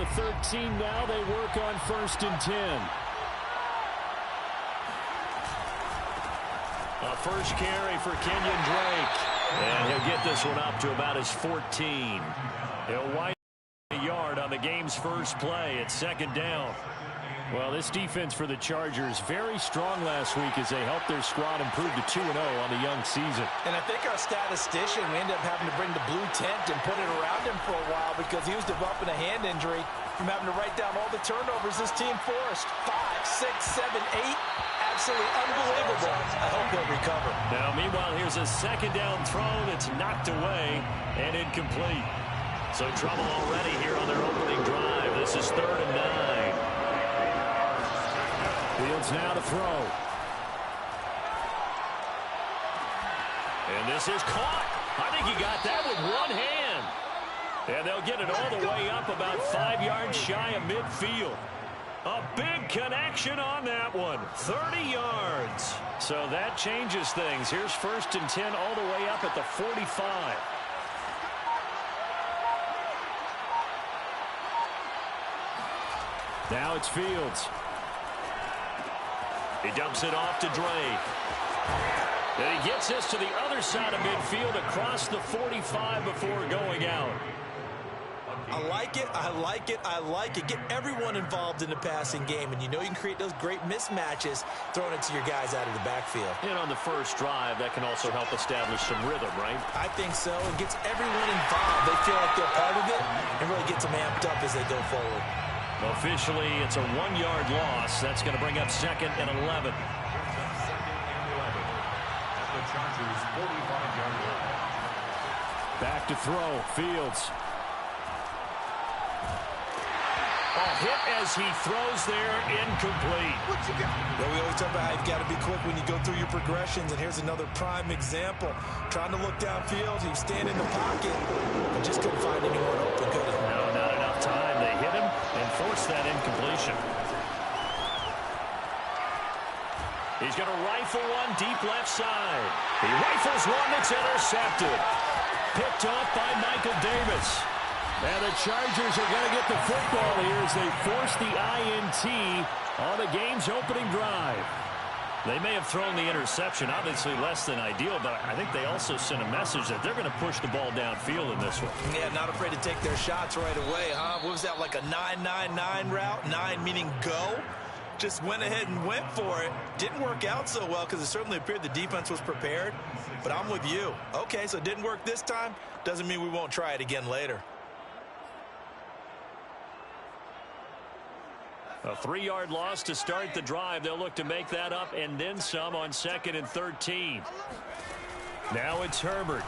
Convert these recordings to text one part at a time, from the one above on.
the 13 now. They work on 1st and 10. A first carry for Kenyon Drake. And he'll get this one up to about his 14. He'll wind a yard on the game's first play at 2nd down. Well, this defense for the Chargers very strong last week as they helped their squad improve to 2-0 on the young season. And I think our statistician, we ended up having to bring the blue tent and put it around him for a while because he was developing a hand injury from having to write down all the turnovers this team forced. 5, 6, 7, 8. Absolutely unbelievable. I hope he'll recover. Now, meanwhile, here's a 2nd down throw that's knocked away and incomplete. So trouble already here on their opening drive. This is 3rd and 9. Fields now to throw. And this is caught. I think he got that with one hand. And they'll get it all the way up about 5 yards shy of midfield. A big connection on that one. 30 yards. So that changes things. Here's 1st and 10 all the way up at the 45. Now it's Fields. He dumps it off to Drake. And he gets this to the other side of midfield across the 45 before going out. I like it, I like it, I like it. Get everyone involved in the passing game, and you know you can create those great mismatches throwing it to your guys out of the backfield. And on the first drive, that can also help establish some rhythm, right? I think so. It gets everyone involved. They feel like they're part of it and really gets them amped up as they go forward. Officially, it's a 1-yard loss. That's going to bring up 2nd and 11. Back to throw. Fields. A hit as he throws there, incomplete. Well, we always talk about how you've got to be quick when you go through your progressions, and here's another prime example. Trying to look downfield, he was standing in the pocket, but just couldn't find anyone open, could he? No, not enough time. They hit him and forced that incompletion. He's going to rifle one deep left side. He rifles one that's intercepted. Picked up by Michael Davis. And the Chargers are going to get the football here as they force the INT on the game's opening drive. They may have thrown the interception, obviously less than ideal, but I think they also sent a message that they're going to push the ball downfield in this one. Yeah, not afraid to take their shots right away, huh? What was that, like a 9-9-9 route? 9 meaning go? Just went ahead and went for it. Didn't work out so well because it certainly appeared the defense was prepared, but I'm with you. Okay, so it didn't work this time. Doesn't mean we won't try it again later. A 3-yard loss to start the drive. They'll look to make that up and then some on 2nd and 13. Now it's Herbert.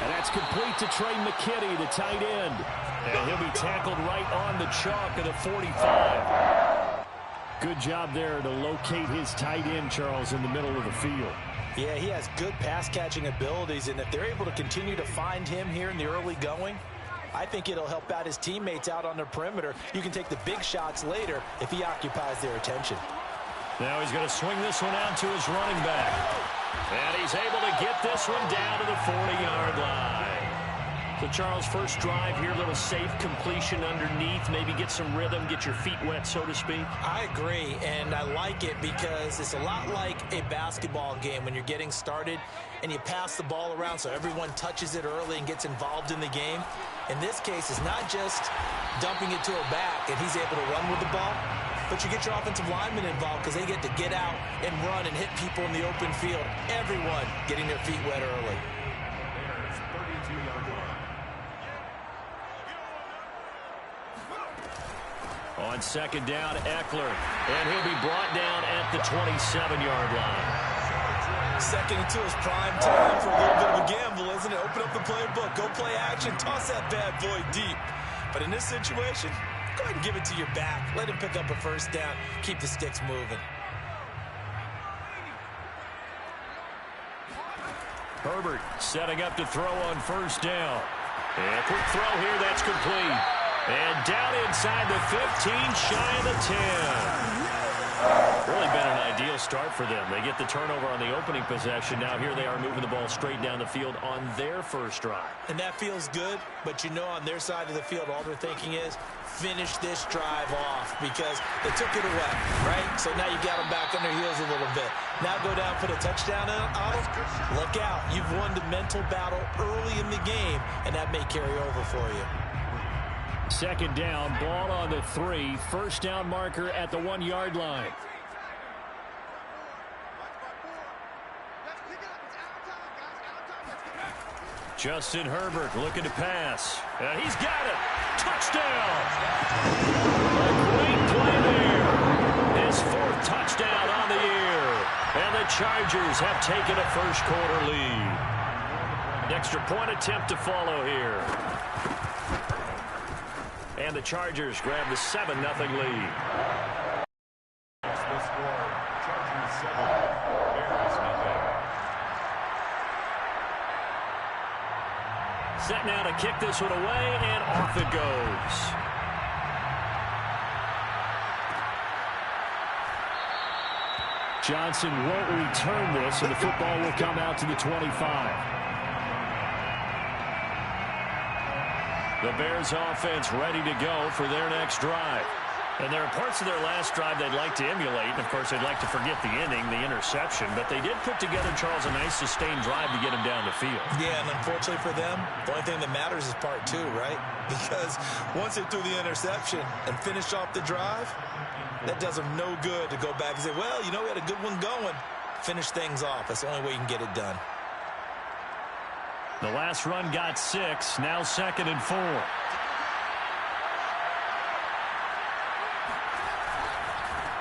And that's complete to Trey McKitty, the tight end. And he'll be tackled right on the chalk of the 45. Good job there to locate his tight end, Charles, in the middle of the field. Yeah, he has good pass-catching abilities, and if they're able to continue to find him here in the early going, I think it'll help out his teammates out on the perimeter. You can take the big shots later if he occupies their attention. Now he's going to swing this one out to his running back. And he's able to get this one down to the 40-yard line. So, Charles, first drive here, a little safe completion underneath, maybe get some rhythm, get your feet wet, so to speak. I agree, and I like it because it's a lot like a basketball game when you're getting started and you pass the ball around so everyone touches it early and gets involved in the game. In this case, it's not just dumping it to a back and he's able to run with the ball, but you get your offensive linemen involved because they get to get out and run and hit people in the open field. Everyone getting their feet wet early. On 2nd down, Eckler, and he'll be brought down at the 27-yard line. 2nd and 2 is prime time for a little bit of a gamble, isn't it? Open up the playbook, go play action, toss that bad boy deep. But in this situation, go ahead and give it to your back. Let him pick up a first down, keep the sticks moving. Herbert setting up to throw on 1st down. And a quick throw here, that's complete. And down inside the 15, shy of the 10. Really been an ideal start for them. They get the turnover on the opening possession. Now here they are moving the ball straight down the field on their first drive. And that feels good, but you know on their side of the field, all they're thinking is finish this drive off because they took it away, right? So now you got them back on their heels a little bit. Now go down, put a touchdown on them. Look out. You've won the mental battle early in the game, and that may carry over for you. Second down, ball on the 3. First down marker at the 1-yard line. Justin Herbert looking to pass. He's got it. Touchdown. A great play there. His 4th touchdown on the year. And the Chargers have taken a first-quarter lead. An extra point attempt to follow here. And the Chargers grab the 7-0 lead. Set now to kick this one away, and off it goes. Johnson won't return this, and the football will come out to the 25. The Bears offense ready to go for their next drive. And there are parts of their last drive they'd like to emulate. And, of course, they'd like to forget the inning, the interception. But they did put together, Charles, a nice sustained drive to get him down the field. Yeah, and unfortunately for them, the only thing that matters is part 2, right? Because once they threw the interception and finished off the drive, that does them no good to go back and say, well, you know, we had a good one going. Finish things off. That's the only way you can get it done. The last run got 6. Now 2nd and 4.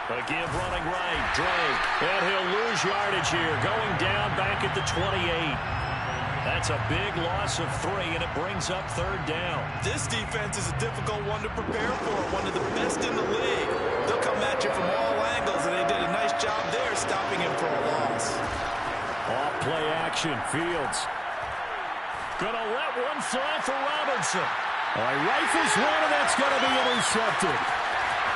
A give running right, Drake. And he'll lose yardage here. Going down back at the 28. That's a big loss of 3, and it brings up 3rd down. This defense is a difficult one to prepare for. One of the best in the league. They'll come at you from all angles, and they did a nice job there stopping him for a loss. Off play action, Fields. Gonna let one fly for Robinson. All right, rifles one, and that's gonna be intercepted.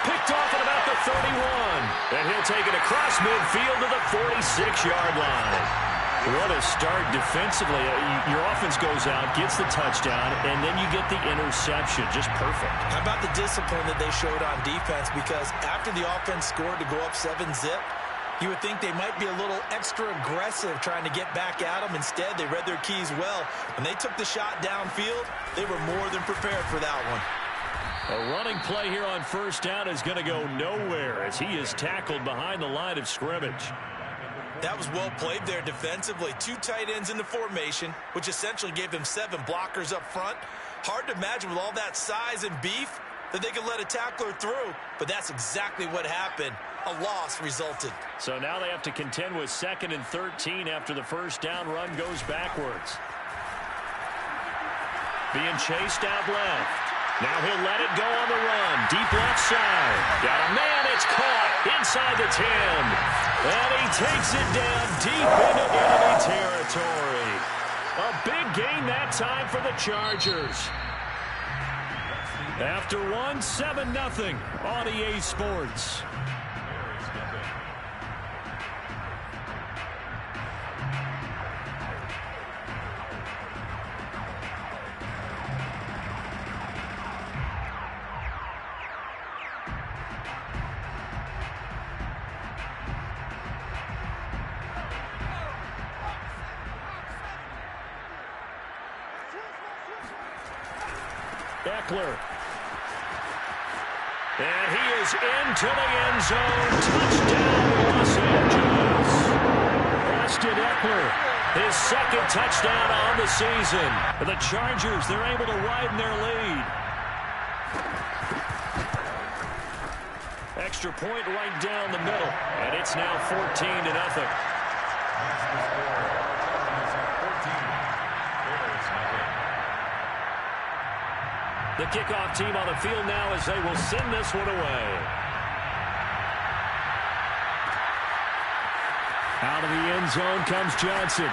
Picked off at about the 31. And he'll take it across midfield to the 46-yard line. What a start defensively. Your offense goes out, gets the touchdown, and then you get the interception. Just perfect. How about the discipline that they showed on defense? Because after the offense scored to go up 7-zip, you would think they might be a little extra aggressive trying to get back at them. Instead, they read their keys well. When they took the shot downfield, they were more than prepared for that one. A running play here on first down is going to go nowhere as he is tackled behind the line of scrimmage. That was well played there defensively. 2 tight ends in the formation, which essentially gave them 7 blockers up front. Hard to imagine with all that size and beef that they could let a tackler through, but that's exactly what happened. A loss resulted. So now they have to contend with 2nd and 13 after the first down run goes backwards. Being chased out left. Now he'll let it go on the run. Deep left side. Got a man. It's caught inside the 10. And he takes it down deep into enemy territory. A big gain that time for the Chargers. After 7-0 on EA Sports. Eckler. And he is into the end zone. Touchdown, Los Angeles. Austin Eckler, his 2nd touchdown on the season. The Chargers, they're able to widen their lead. Extra point right down the middle. And it's now 14-0. The kickoff team on the field now as they will send this one away. Out of the end zone comes Johnson.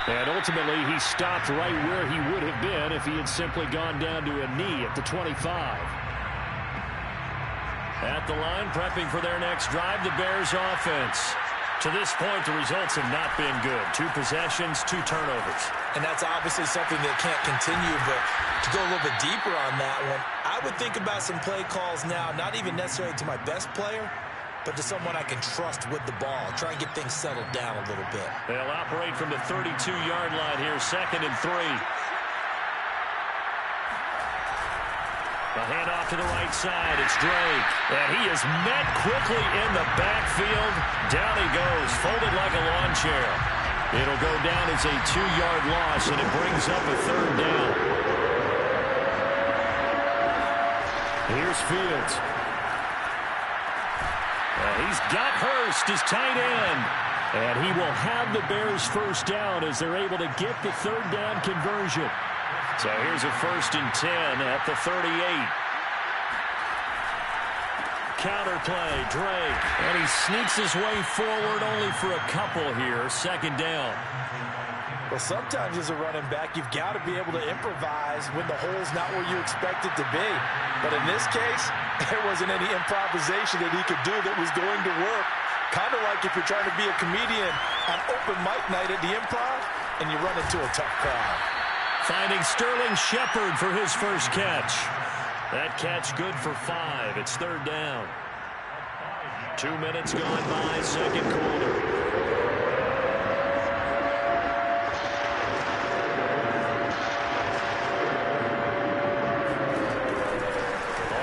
And ultimately he stopped right where he would have been if he had simply gone down to a knee at the 25. At the line, prepping for their next drive, the Bears offense. To this point, the results have not been good. 2 possessions, 2 turnovers. And that's obviously something that can't continue, but to go a little bit deeper on that one, I would think about some play calls now, not even necessarily to my best player, but to someone I can trust with the ball. Try and get things settled down a little bit. They'll operate from the 32-yard line here, 2nd and 3. A handoff to the right side. It's Drake. And he is met quickly in the backfield. Down he goes, folded like a lawn chair. It'll go down as a 2-yard loss, and it brings up a 3rd down. Here's Fields. He's got Hurst, his tight end. And he will have the Bears first down as they're able to get the 3rd down conversion. So here's a 1st and 10 at the 38. Counter play, Drake. And he sneaks his way forward only for a couple here. 2nd down. Well, sometimes as a running back, you've got to be able to improvise when the hole's not where you expect it to be. But in this case, there wasn't any improvisation that he could do that was going to work. Kind of like if you're trying to be a comedian on open mic night at the Improv and you run into a tough crowd. Finding Sterling Shepard for his first catch. That catch good for 5. It's 3rd down. 2 minutes gone by, 2nd quarter.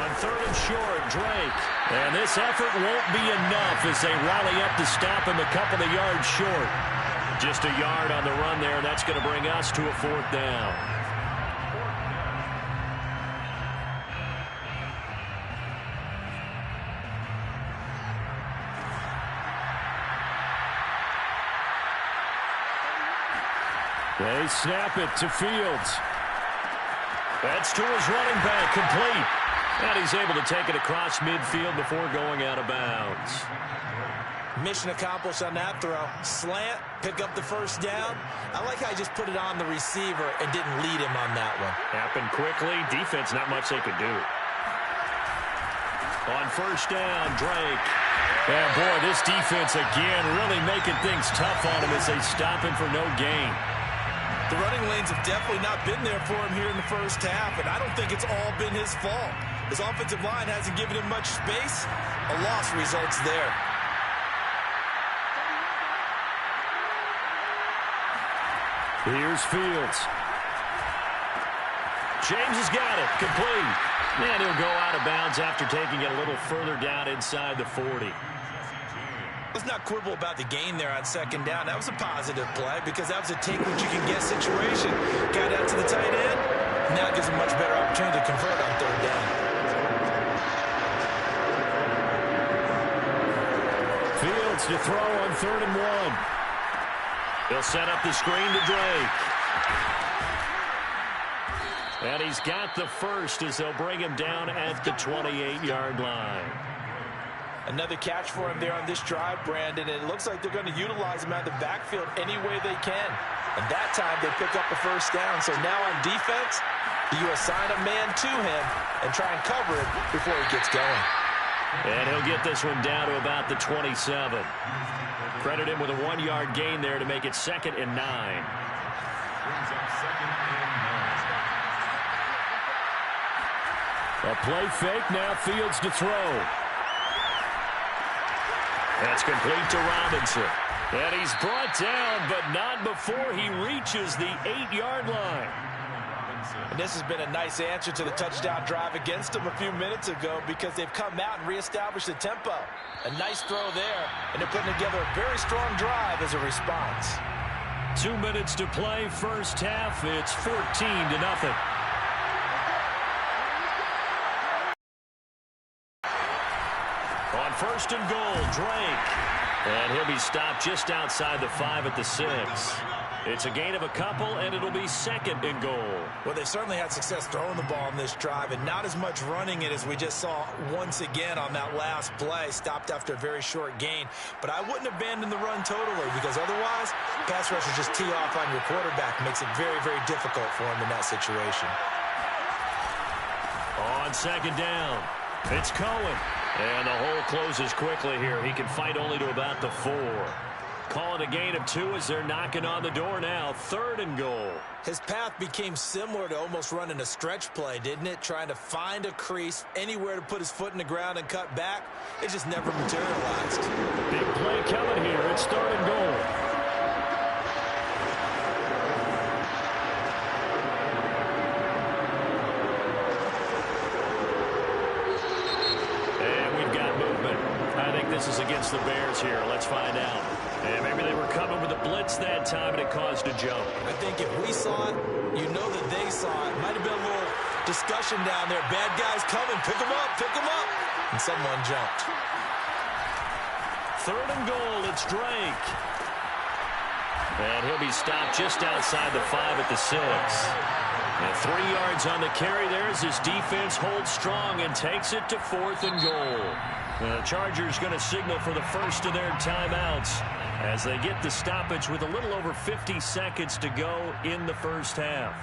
On 3rd and short, Drake. And this effort won't be enough as they rally up to stop him a couple of yards short. Just a yard on the run there, and that's going to bring us to a 4th down. They snap it to Fields. That's to his running back, complete. And he's able to take it across midfield before going out of bounds. Mission accomplished on that throw. Slant, pick up the 1st down. I like how he just put it on the receiver and didn't lead him on that one. Happened quickly. Defense, not much they could do. On 1st down, Drake. And boy, this defense again really making things tough on him as they stop him for no gain. The running lanes have definitely not been there for him here in the first half, and I don't think it's all been his fault. His offensive line hasn't given him much space. A loss results there. Here's Fields. James has got it. Complete. And he'll go out of bounds after taking it a little further down inside the 40. Let's not quibble about the gain there on 2nd down. That was a positive play because that was a take-what-you-can-get situation. Got out to the tight end. Now it gives him a much better opportunity to convert on 3rd down. Fields to throw on 3rd and 1. He'll set up the screen to Drake. And he's got the 1st as they'll bring him down at the 28-yard line. Another catch for him there on this drive, Brandon. And it looks like they're going to utilize him out of the backfield any way they can. And that time they pick up a 1st down. So now on defense, you assign a man to him and try and cover it before he gets going. And he'll get this one down to about the 27. Credit him with a 1-yard gain there to make it 2nd and 9. A play fake, now Fields to throw. That's complete to Robinson. And he's brought down, but not before he reaches the 8-yard line. And this has been a nice answer to the touchdown drive against them a few minutes ago because they've come out and reestablished the tempo. A nice throw there, and they're putting together a very strong drive as a response. 2 minutes to play, first half. It's 14-0. On 1st and goal, Drake. And he'll be stopped just outside the 5 at the 6. It's a gain of a couple, and it'll be 2nd and goal. Well, they certainly had success throwing the ball in this drive, and not as much running it as we just saw once again on that last play. Stopped after a very short gain. But I wouldn't abandon the run totally, because otherwise, pass rushers just tee off on your quarterback. Makes it very, very difficult for him in that situation. On 2nd down, it's Cohen. And the hole closes quickly here. He can fight only to about the 4. Call it a gain of 2 as they're knocking on the door now. 3rd and goal. His path became similar to almost running a stretch play, didn't it? Trying to find a crease, anywhere to put his foot in the ground and cut back. It just never materialized. Big play coming here. It's 3rd and goal. And we've got movement. I think this is against the Bears here. Let's find out. And maybe they were coming with a blitz that time, and it caused a jump. I think if we saw it, you know that they saw it. Might have been a little discussion down there. Bad guys coming. Pick them up. Pick them up. And someone jumped. 3rd and goal. It's Drake. And he'll be stopped just outside the 5 at the 6. And 3 yards on the carry there as his defense holds strong and takes it to 4th and goal. The Chargers going to signal for the first of their timeouts as they get the stoppage with a little over 50 seconds to go in the first half.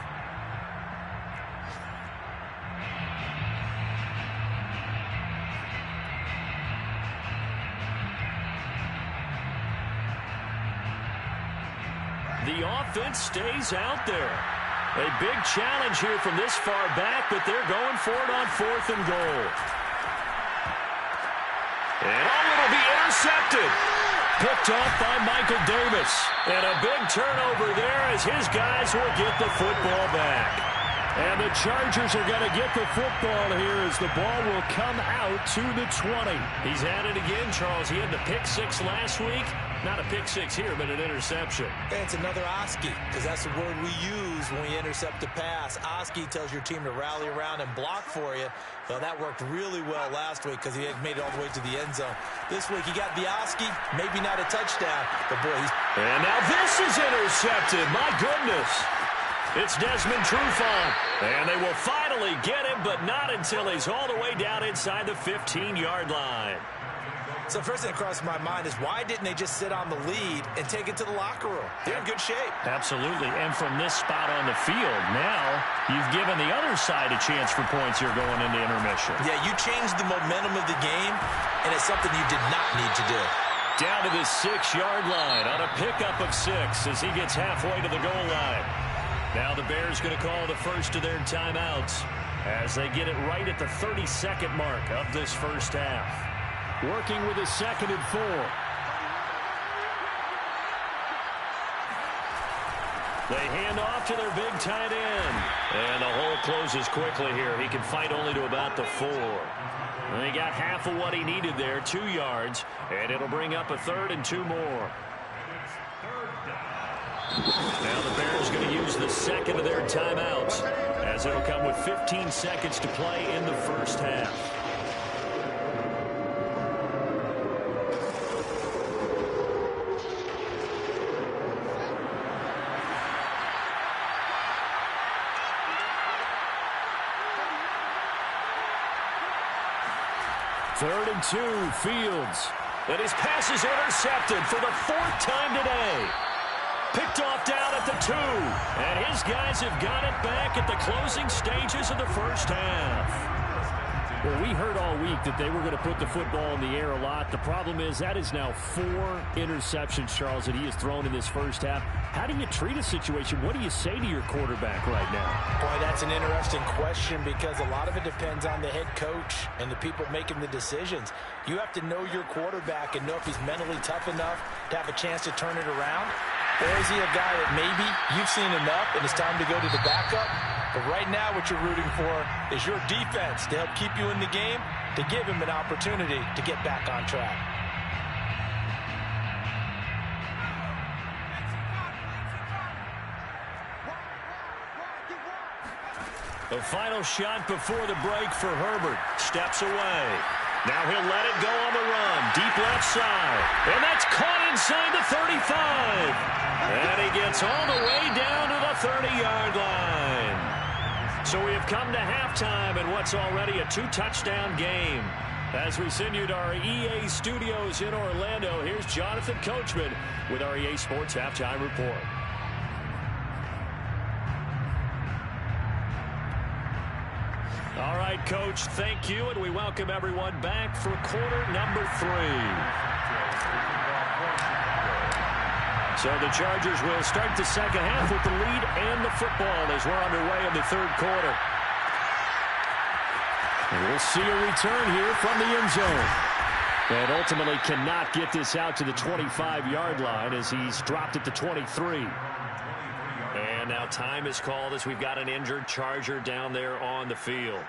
The offense stays out there. A big challenge here from this far back, but they're going for it on 4th and goal. And it'll be intercepted. Picked off by Michael Davis. And a big turnover there as his guys will get the football back. And the Chargers are going to get the football here as the ball will come out to the 20. He's at it again, Charles. He had the pick 6 last week. Not a pick 6 here, but an interception. And it's another Oski, because that's the word we use when we intercept a pass. Oski tells your team to rally around and block for you. Well, that worked really well last week because he had made it all the way to the end zone. This week he got the Oski, maybe not a touchdown, but boy, he's... And now this is intercepted. My goodness. It's Desmond Trufant. And they will finally get him, but not until he's all the way down inside the 15-yard line. So first thing that crossed my mind is why didn't they just sit on the lead and take it to the locker room? They're in good shape. Absolutely. And from this spot on the field, now you've given the other side a chance for points here going into intermission. Yeah, you changed the momentum of the game, and it's something you did not need to do. Down to the 6-yard line on a pickup of 6 as he gets halfway to the goal line. Now the Bears going to call the first of their timeouts as they get it right at the 32nd mark of this first half. Working with a 2nd and 4. They hand off to their big tight end. And the hole closes quickly here. He can fight only to about the 4. And he got half of what he needed there, 2 yards. And it'll bring up a 3rd and 2 more. Now the Bears going to use the 2nd of their timeouts as it'll come with 15 seconds to play in the first half. Third and 2, Fields. And his pass is intercepted for the 4th time today. Picked off down at the 2. And his guys have got it back at the closing stages of the first half. Well, we heard all week that they were going to put the football in the air a lot. The problem is that is now 4 interceptions, Charles, that he has thrown in this first half. How do you treat a situation? What do you say to your quarterback right now? Boy, that's an interesting question because a lot of it depends on the head coach and the people making the decisions. You have to know your quarterback and know if he's mentally tough enough to have a chance to turn it around. Or is he a guy that maybe you've seen enough and it's time to go to the backup? But right now what you're rooting for is your defense to help keep you in the game, to give him an opportunity to get back on track. The final shot before the break for Herbert. Steps away. Now he'll let it go on the run. Deep left side. And that's caught inside the 35. And he gets all the way down to the 30-yard line. So we have come to halftime in what's already a 2-touchdown game. As we send you to our EA studios in Orlando, here's Jonathan Coachman with our EA Sports Halftime Report. All right, Coach, thank you, and we welcome everyone back for quarter number 3. So the Chargers will start the second half with the lead and the football as we're underway in the third quarter. And we'll see a return here from the end zone. And ultimately cannot get this out to the 25-yard line as he's dropped at the 23. And now time is called as we've got an injured Charger down there on the field.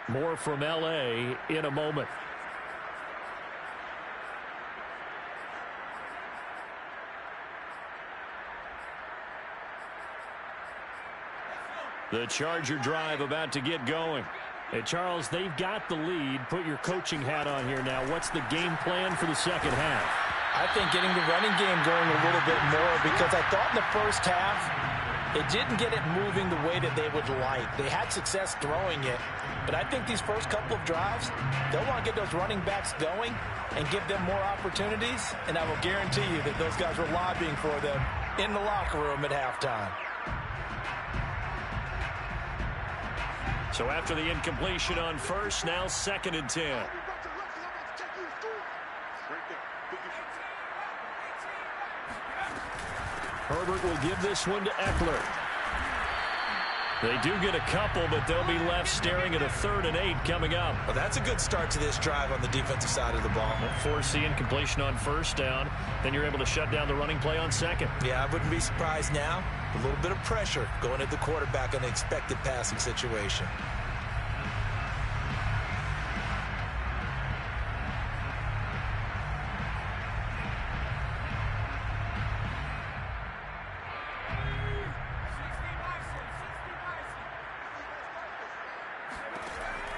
More from L.A. in a moment. The Charger drive about to get going. Hey, Charles, they've got the lead. Put your coaching hat on here now. What's the game plan for the second half? I think getting the running game going a little bit more, because I thought in the first half it didn't get it moving the way that they would like. They had success throwing it, but I think these first couple of drives, they'll want to get those running backs going and give them more opportunities, and I will guarantee you that those guys were lobbying for them in the locker room at halftime. So after the incompletion on first, now 2nd and 10. Herbert will give this one to Eckler. They do get a couple, but they'll be left staring at a 3rd and 8 coming up. Well, that's a good start to this drive on the defensive side of the ball. Force the incompletion on first down. Then you're able to shut down the running play on second. Yeah, I wouldn't be surprised now. A little bit of pressure going at the quarterback on an expected passing situation.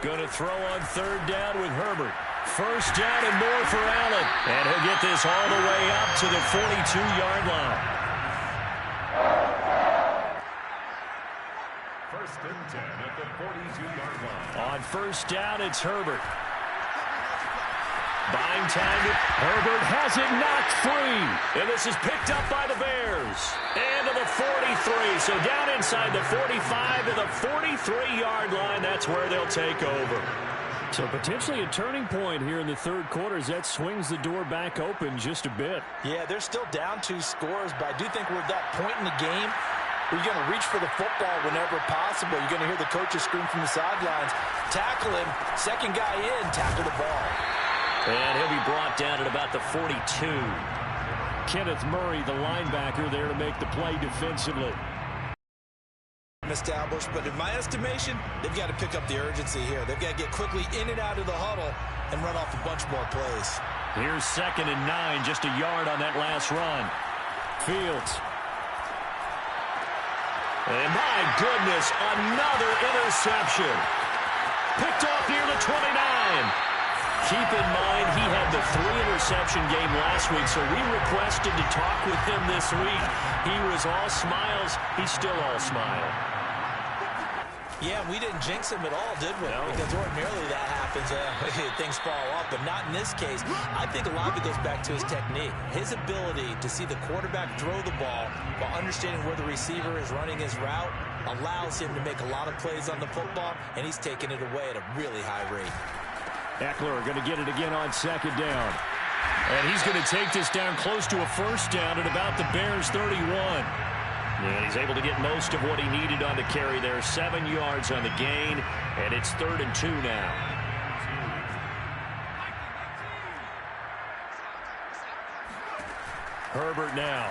Going to throw on 3rd down with Herbert. First down and more for Allen. And he'll get this all the way up to the 42-yard line. 1st and 10 at the 42-yard line. On first down, it's Herbert. Buying time. Herbert has it knocked free. And this is picked up by the Bears. And to the 43. So down inside the 45 to the 43-yard line. That's where they'll take over. So potentially a turning point here in the third quarter as that swings the door back open just a bit. Yeah, they're still down 2 scores, but I do think we're at that point in the game where you're going to reach for the football whenever possible. You're going to hear the coaches scream from the sidelines. Tackle him. Second guy in, tackle the ball. And he'll be brought down at about the 42. Kenneth Murray, the linebacker, there to make the play defensively. Established, but in my estimation, they've got to pick up the urgency here. They've got to get quickly in and out of the huddle and run off a bunch more plays. Here's 2nd and 9, just a yard on that last run. Fields. And my goodness, another interception. Picked off near the 29. Keep in mind, he had the 3-interception game last week, so we requested to talk with him this week. He was all smiles. He's still all smile. Yeah, we didn't jinx him at all, did we? No. Because ordinarily that happens. Things fall off, but not in this case. I think a lot of it goes back to his technique. His ability to see the quarterback throw the ball while understanding where the receiver is running his route allows him to make a lot of plays on the football, and he's taking it away at a really high rate. Eckler going to get it again on 2nd down. And he's going to take this down close to a 1st down at about the Bears' 31. And he's able to get most of what he needed on the carry there. 7 yards on the gain, and it's 3rd and 2 now. Herbert now.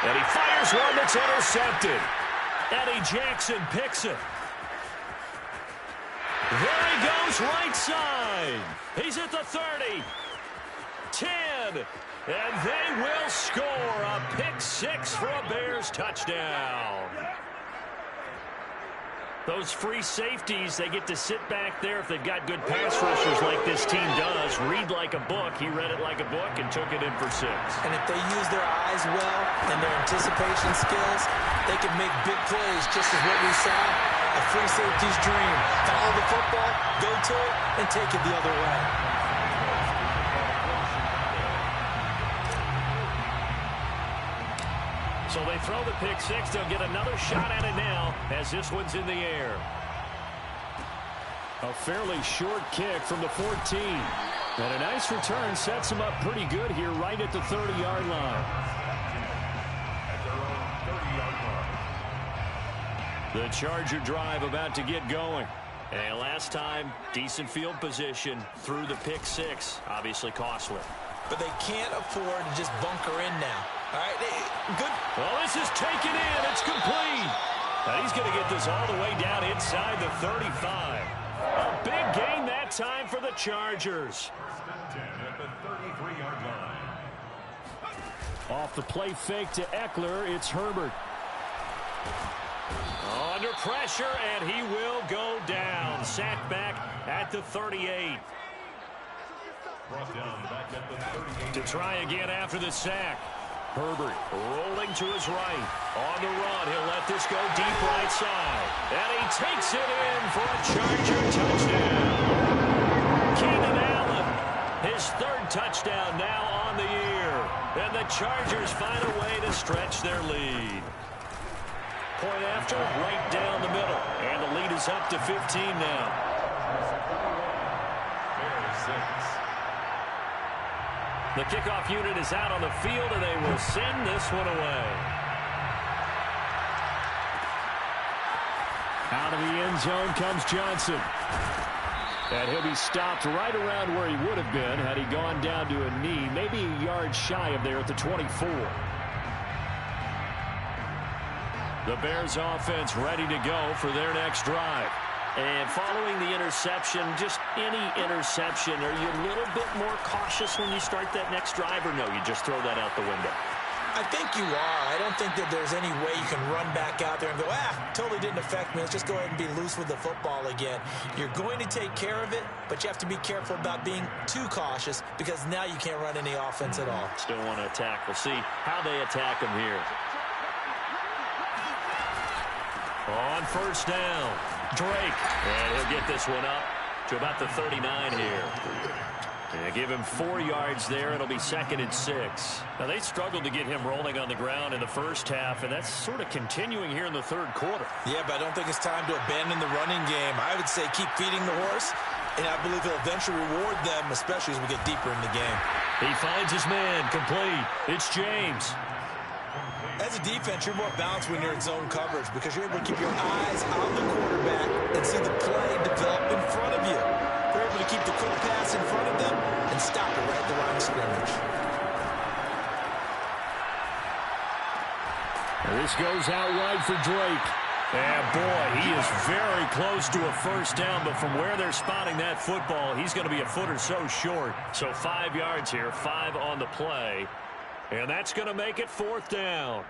And he fires one that's intercepted. Eddie Jackson picks it. There he goes, right side. He's at the 30. 10. And they will score a pick-6 for a Bears touchdown. Those free safeties, they get to sit back there if they've got good pass rushers like this team does. Read like a book. He read it like a book and took it in for 6. And if they use their eyes well and their anticipation skills, they can make big plays, just as what we saw. A free safety's dream. Follow the football, go to it, and take it the other way. So they throw the pick six. They'll get another shot at it now as this one's in the air. A fairly short kick from the 14. And a nice return sets them up pretty good here right at the 30-yard line. At their own 30-yard line. The Charger drive about to get going. And last time, decent field position through the pick six. Obviously costly. But they can't afford to just bunker in now. All right, good. Well, this is taken in. It's complete. And he's going to get this all the way down inside the 35. A big gain that time for the Chargers. 10 at the 33-yard line. Off the play fake to Eckler, it's Herbert. Under pressure, and he will go down. Sacked back at the 38. Brought down back at the 38. To try again after the sack. Herbert rolling to his right. On the run, he'll let this go deep right side. And he takes it in for a Charger touchdown. Keenan Allen, his third touchdown now on the year. And the Chargers find a way to stretch their lead. Point after, right down the middle. And the lead is up to 15 now. The kickoff unit is out on the field, and they will send this one away. Out of the end zone comes Johnson. And he'll be stopped right around where he would have been had he gone down to a knee, maybe a yard shy of there at the 24. The Bears offense ready to go for their next drive. And following the interception, just any interception, are you a little bit more cautious when you start that next drive, or no, you just throw that out the window? I think you are. I don't think that there's any way you can run back out there and go, totally didn't affect me. Let's just go ahead and be loose with the football again. You're going to take care of it, but you have to be careful about being too cautious because now you can't run any offense at all. Still want to attack. We'll see how they attack him here. On first down, Drake. And he'll get this one up to about the 39 here. And give him 4 yards there. It'll be 2nd and 6. Now, they struggled to get him rolling on the ground in the first half, and that's sort of continuing here in the third quarter. Yeah, but I don't think it's time to abandon the running game. I would say keep feeding the horse, and I believe he'll eventually reward them, especially as we get deeper in the game. He finds his man, complete. It's James. As a defense, you're more balanced when you're in zone coverage because you're able to keep your eyes on the quarterback and see the play develop in front of you. You're able to keep the quick pass in front of them and stop it right at the line of scrimmage. And this goes out wide for Drake. And boy, he is very close to a first down, but from where they're spotting that football, he's going to be a foot or so short. So 5 yards here, 5 on the play. And that's going to make it 4th down.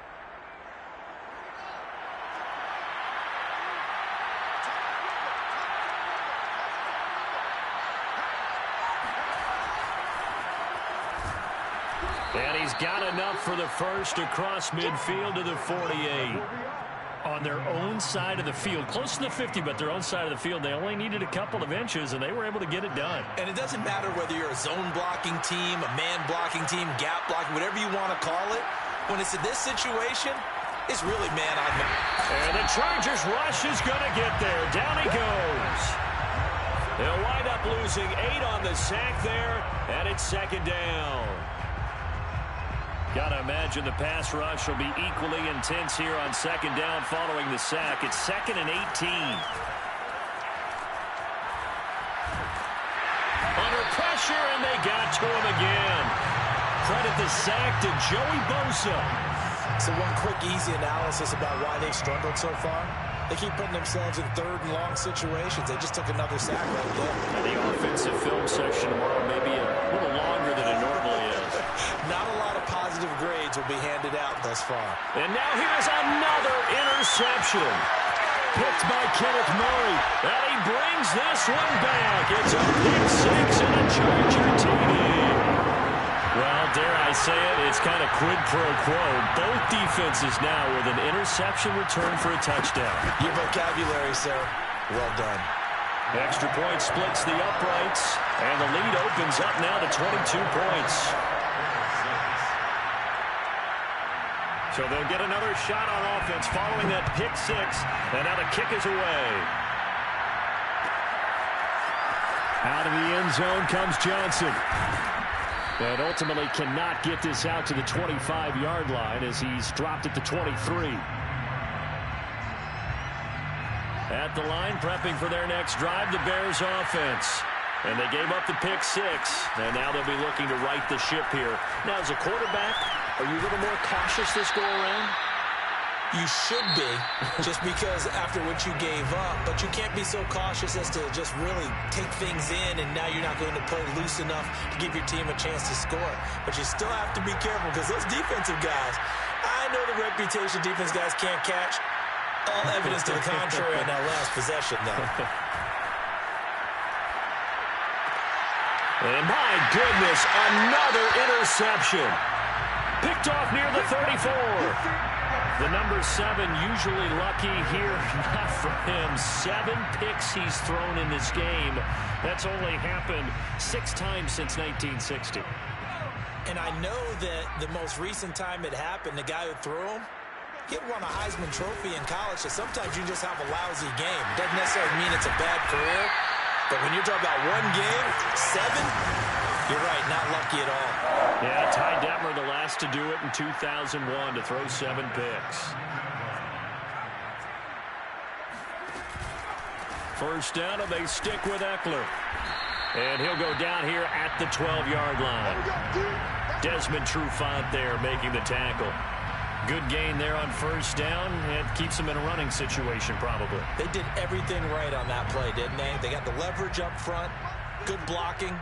And he's got enough for the first across midfield to the 48. On their own side of the field, close to the 50, but their own side of the field, they only needed a couple of inches, and they were able to get it done. And it doesn't matter whether you're a zone blocking team, a man blocking team, gap blocking, whatever you want to call it. When it's in this situation, it's really man on man. And the Chargers rush is going to get there. Down he goes. They'll wind up losing 8 on the sack there, and it's 2nd down. Got to imagine the pass rush will be equally intense here on 2nd down following the sack. It's 2nd and 18. Under pressure, and they got to him again. Credit the sack to Joey Bosa. So one quick, easy analysis about why they've struggled so far. They keep putting themselves in 3rd and long situations. They just took another sack right there. And the offensive film section tomorrow may be a little longer than it normally is. Not a lot of positive grades will be handed out thus far. And now here's another interception. Picked by Kenneth Murray. And he brings this one back. It's a pick 6 and a Charger TD. Well, dare I say it, it's kind of quid pro quo. Both defenses now with an interception return for a touchdown. Your vocabulary, sir. Well done. Extra point splits the uprights, and the lead opens up now to 22 points. So they'll get another shot on offense following that pick six. And now the kick is away. Out of the end zone comes Johnson. And ultimately cannot get this out to the 25-yard line as he's dropped at the 23. At the line, prepping for their next drive, the Bears offense. And they gave up the pick six, and now they'll be looking to right the ship here. Now, as a quarterback, are you a little more cautious this go-around? You should be, just because after what you gave up. But you can't be so cautious as to just really take things in, and now you're not going to play loose enough to give your team a chance to score. But you still have to be careful, because those defensive guys, I know the reputation defense guys can't catch. All evidence to the contrary on that last possession, though. And my goodness, another interception. Picked off near the 34. The number 7 usually lucky here. Not for him. 7 picks he's thrown in this game. That's only happened 6 times since 1960. And I know that the most recent time it happened, the guy who threw him, he had won a Heisman Trophy in college, so sometimes you just have a lousy game. Doesn't necessarily mean it's a bad career. But when you're talking about one game, 7, you're right, not lucky at all. Yeah, Ty Detmer, the last to do it in 2001, to throw 7 picks. First down, and they stick with Eckler. And he'll go down here at the 12-yard line. Desmond Trufant there making the tackle. Good gain there on first down, and keeps them in a running situation probably. They did everything right on that play, didn't they? They got the leverage up front, good blocking,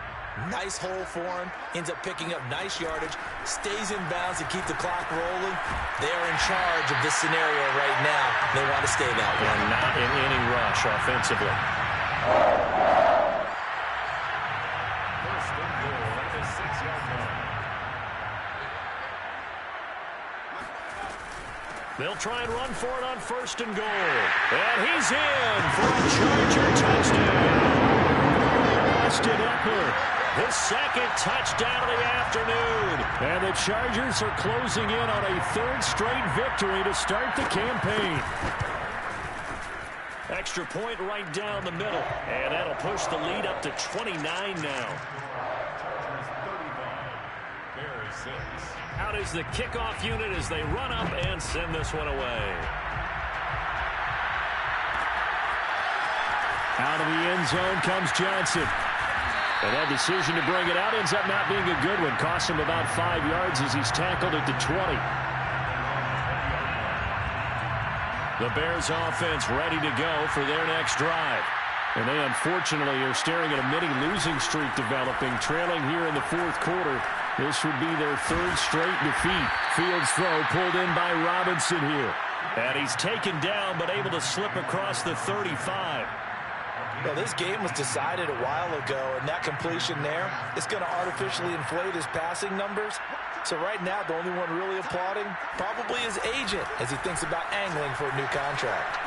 nice hole for him, ends up picking up nice yardage, stays in bounds to keep the clock rolling. They are in charge of this scenario right now. They want to stay that way. And not in any rush offensively. First and goal at the 6-yard line. They'll try and run for it on first and goal. And he's in for a Charger touchdown. Austin Eckler, his second touchdown of the afternoon. And the Chargers are closing in on a 3rd straight victory to start the campaign. Extra point right down the middle. And that'll push the lead up to 29 now. Bears 6. Out is the kickoff unit as they run up and send this one away. Out of the end zone comes Johnson. And that decision to bring it out ends up not being a good one. Costs him about 5 yards as he's tackled at the 20. The Bears offense ready to go for their next drive. And they unfortunately are staring at a mini losing streak developing, trailing here in the 4th quarter. This would be their 3rd straight defeat. Fields throw pulled in by Robinson here. And he's taken down but able to slip across the 35. Well, this game was decided a while ago, and that completion there is going to artificially inflate his passing numbers. So right now, the only one really applauding probably his agent as he thinks about angling for a new contract.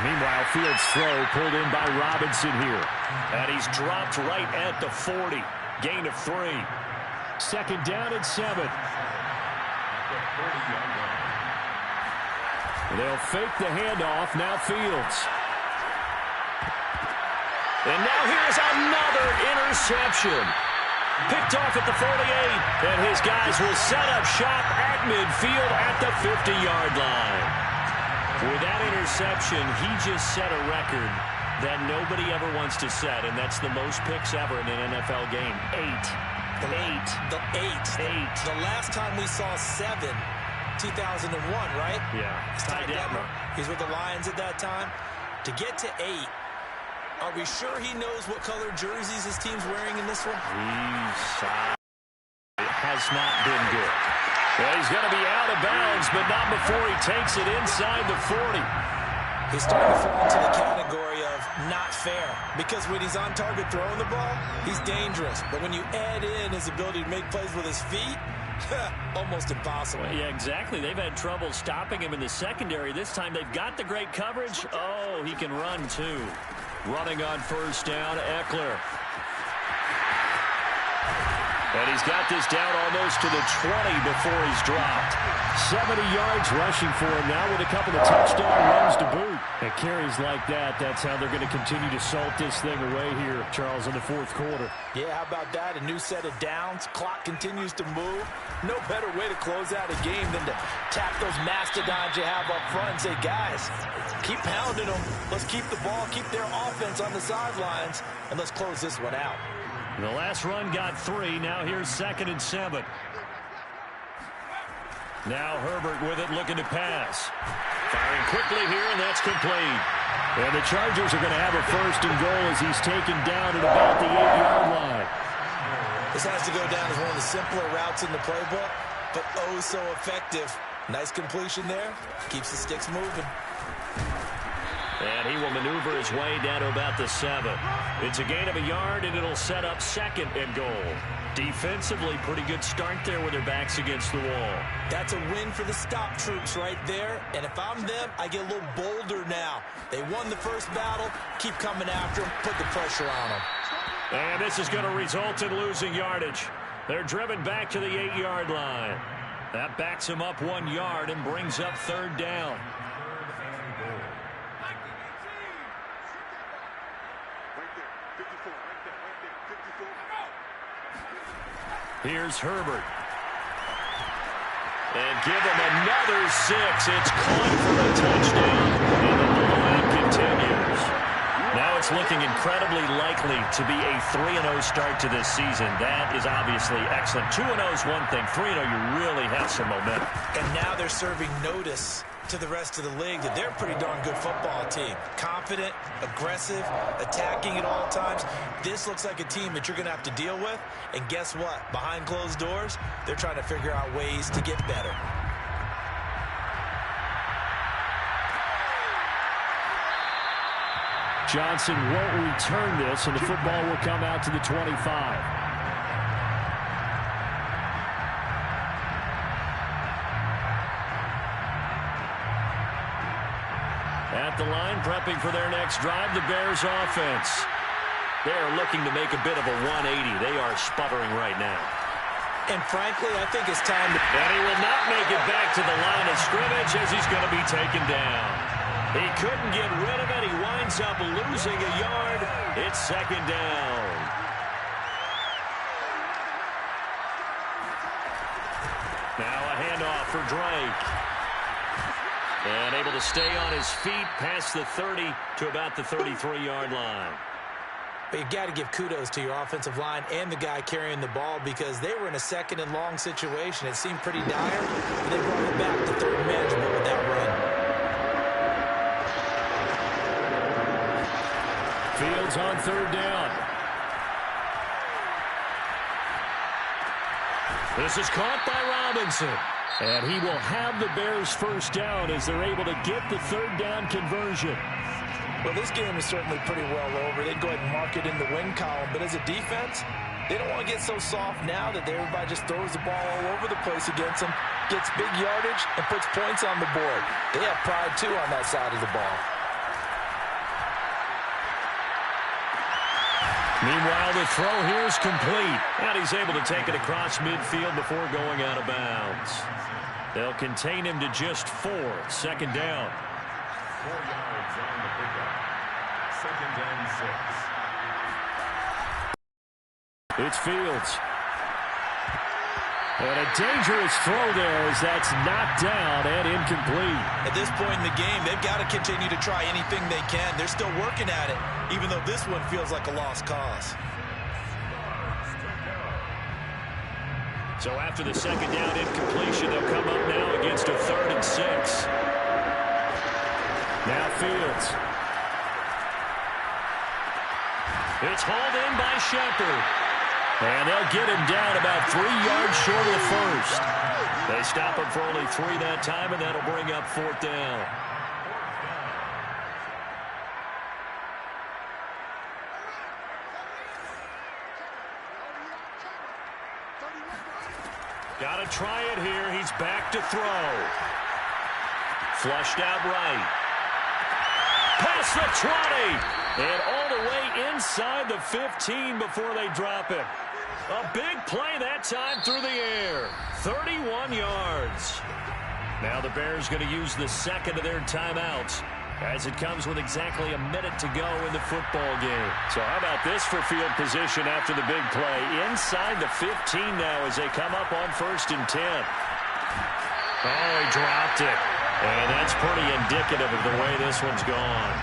Meanwhile, Fields throw pulled in by Robinson here. And he's dropped right at the 40. Gain of 3. Second down and 7. They'll fake the handoff. Now Fields. And now here's another interception. Picked off at the 48. And his guys will set up shop at midfield at the 50-yard line. With that interception, he just set a record that nobody ever wants to set, and that's the most picks ever in an NFL game. 8. The last time we saw 7, 2001, right? Yeah. It's Ty Detmer. He's with the Lions at that time. To get to 8, are we sure he knows what color jerseys his team's wearing in this one? It has not been good. Well, he's going to be out of bounds, but not before he takes it inside the 40. He's starting to fall into the category of not fair, because when he's on target throwing the ball, he's dangerous. But when you add in his ability to make plays with his feet, almost impossible. Well, yeah, exactly. They've had trouble stopping him in the secondary. This time they've got the great coverage. Oh, he can run too. Running on first down, Eckler. And he's got this down almost to the 20 before he's dropped. 70 yards rushing for him now with a couple of touchdown runs to boot. And carries like that, that's how they're going to continue to salt this thing away here, Charles, in the fourth quarter. Yeah, how about that? A new set of downs. Clock continues to move. No better way to close out a game than to tap those mastodons you have up front and say, guys, keep pounding them. Let's keep the ball, keep their offense on the sidelines, and let's close this one out. The last run got 3. Now here's 2nd and 7. Now Herbert with it, looking to pass. Firing quickly here, and that's complete. And the Chargers are going to have a 1st and goal as he's taken down at about the 8-yard line. This has to go down as one of the simpler routes in the playbook, but oh so effective. Nice completion there. Keeps the sticks moving. And he will maneuver his way down to about the 7. It's a gain of a yard, and it'll set up 2nd and goal. Defensively, pretty good start there with their backs against the wall. That's a win for the stop troops right there. And if I'm them, I get a little bolder now. They won the first battle. Keep coming after them. Put the pressure on them. And this is going to result in losing yardage. They're driven back to the 8-yard line. That backs him up 1 yard and brings up 3rd down. Here's Herbert. And give him another 6. It's caught for a touchdown. And the blowout continues. Now it's looking incredibly likely to be a 3-0 start to this season. That is obviously excellent. 2-0 is one thing. 3-0, you really have some momentum. And now they're serving notice to the rest of the league that they're a pretty darn good football team. Confident, aggressive, attacking at all times. This looks like a team that you're going to have to deal with. And guess what? Behind closed doors, they're trying to figure out ways to get better. Johnson won't return this, and the football will come out to the 25. At the line, prepping for their next drive, the Bears offense. They are looking to make a bit of a 180. They are sputtering right now. And frankly, I think it's time to... And he will not make it back to the line of scrimmage as he's going to be taken down. He couldn't get rid of it. He winds up losing a yard. It's 2nd down. Now a handoff for Drake. And able to stay on his feet past the 30 to about the 33-yard line. But you've got to give kudos to your offensive line and the guy carrying the ball because they were in a 2nd and long situation. It seemed pretty dire, but they brought it back to 3rd and manageable with that run. Fields on 3rd down. This is caught by Robinson. And he will have the Bears 1st down as they're able to get the 3rd down conversion. Well, this game is certainly pretty well over. They'd go ahead and mark it in the win column. But as a defense, they don't want to get so soft now that everybody just throws the ball all over the place against them, gets big yardage, and puts points on the board. They have pride, too, on that side of the ball. Meanwhile, the throw here is complete. And he's able to take it across midfield before going out of bounds. They'll contain him to just 4. 2nd down. 4 yards on the pickup. 2nd and 6. It's Fields. And a dangerous throw there as that's knocked down and incomplete. At this point in the game, they've got to continue to try anything they can. They're still working at it, even though this one feels like a lost cause. So after the 2nd down incompletion, they'll come up now against a 3rd and 6. Now Fields. It's hauled in by Shepard. And they'll get him down about 3 yards short of the 1st. They stop him for only 3 that time, and that'll bring up 4th down. Got to try it here. He's back to throw. Flushed out right. Past the 20. And all the way inside the 15 before they drop it. A big play that time through the air. 31 yards. Now the Bears going to use the second of their timeouts as it comes with exactly a minute to go in the football game. So how about this for field position after the big play? Inside the 15 now as they come up on 1st and 10. Oh, he dropped it. And that's pretty indicative of the way this one's gone.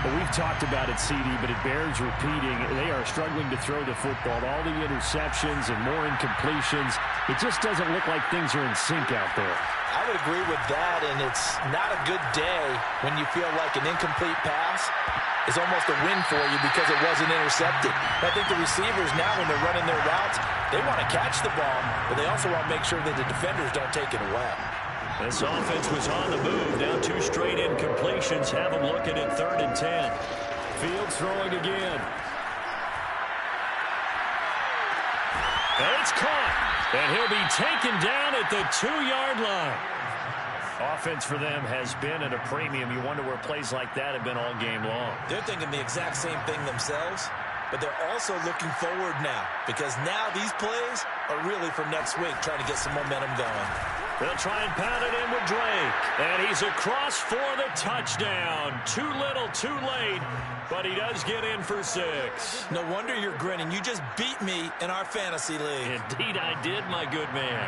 Well, we've talked about it, CD, but it bears repeating. They are struggling to throw the football. All the interceptions and more incompletions. It just doesn't look like things are in sync out there. I would agree with that, and it's not a good day when you feel like an incomplete pass is almost a win for you because it wasn't intercepted. I think the receivers now, when they're running their routes, they want to catch the ball, but they also want to make sure that the defenders don't take it away. This offense was on the move. Now 2 straight incompletions. Have them looking at 3rd and 10. Fields throwing again. And it's caught. And he'll be taken down at the 2-yard line. Offense for them has been at a premium. You wonder where plays like that have been all game long. They're thinking the exact same thing themselves, but they're also looking forward now because now these plays are really for next week, trying to get some momentum going. They'll try and pound it in with Drake. And he's across for the touchdown. Too little, too late. But he does get in for 6. No wonder you're grinning. You just beat me in our fantasy league. Indeed I did, my good man.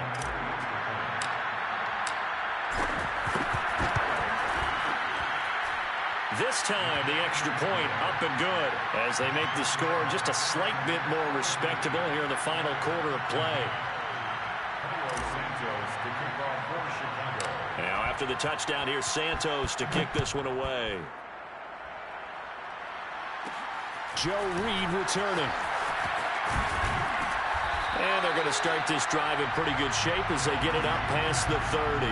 This time, the extra point up and good as they make the score just a slight bit more respectable here in the final quarter of play. Now, after the touchdown, here's Santos to kick this one away. Joe Reed returning. And they're going to start this drive in pretty good shape as they get it up past the 30.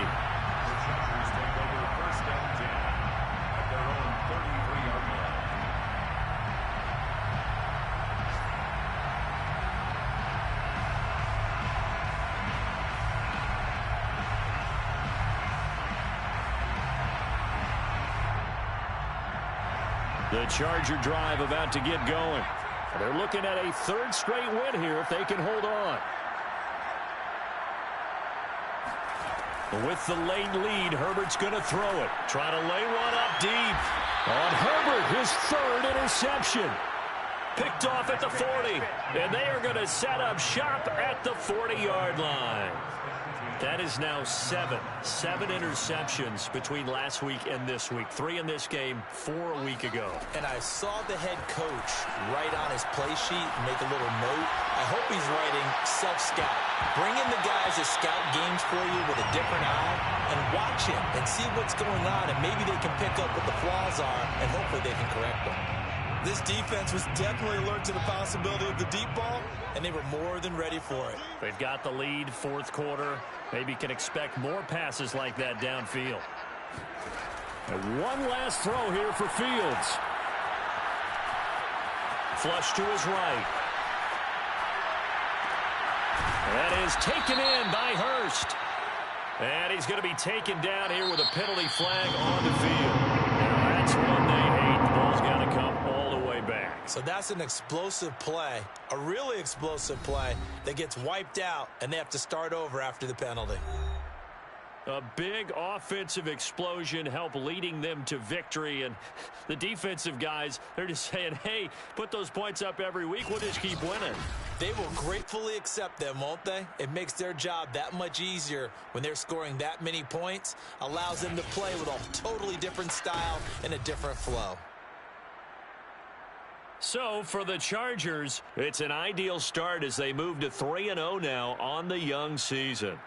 The Charger drive about to get going. They're looking at a 3rd straight win here if they can hold on. With the late lead, Herbert's going to throw it. Try to lay one up deep. On Herbert, his 3rd interception. Picked off at the 40. And they are going to set up shop at the 40-yard line. That is now 7 interceptions between last week and this week. 3 in this game, 4 a week ago. And I saw the head coach write on his play sheet, make a little note. I hope he's writing self-scout. Bring in the guys that scout games for you with a different eye and watch him and see what's going on, and maybe they can pick up what the flaws are, and hopefully they can correct them. This defense was definitely alert to the possibility of the deep ball, and they were more than ready for it. They've got the lead, 4th quarter. Maybe can expect more passes like that downfield. And one last throw here for Fields. Flush to his right. That is taken in by Hurst. And he's going to be taken down here with a penalty flag on the field. Now that's one they hate. The ball's got to come all the way back. So that's an explosive play, a really explosive play that gets wiped out, and they have to start over after the penalty. A big offensive explosion helped leading them to victory, and the defensive guys, they're just saying, hey, put those points up every week, we'll just keep winning. They will gratefully accept them, won't they? It makes their job that much easier when they're scoring that many points, allows them to play with a totally different style and a different flow. So, for the Chargers, it's an ideal start as they move to 3-0 now on the young season.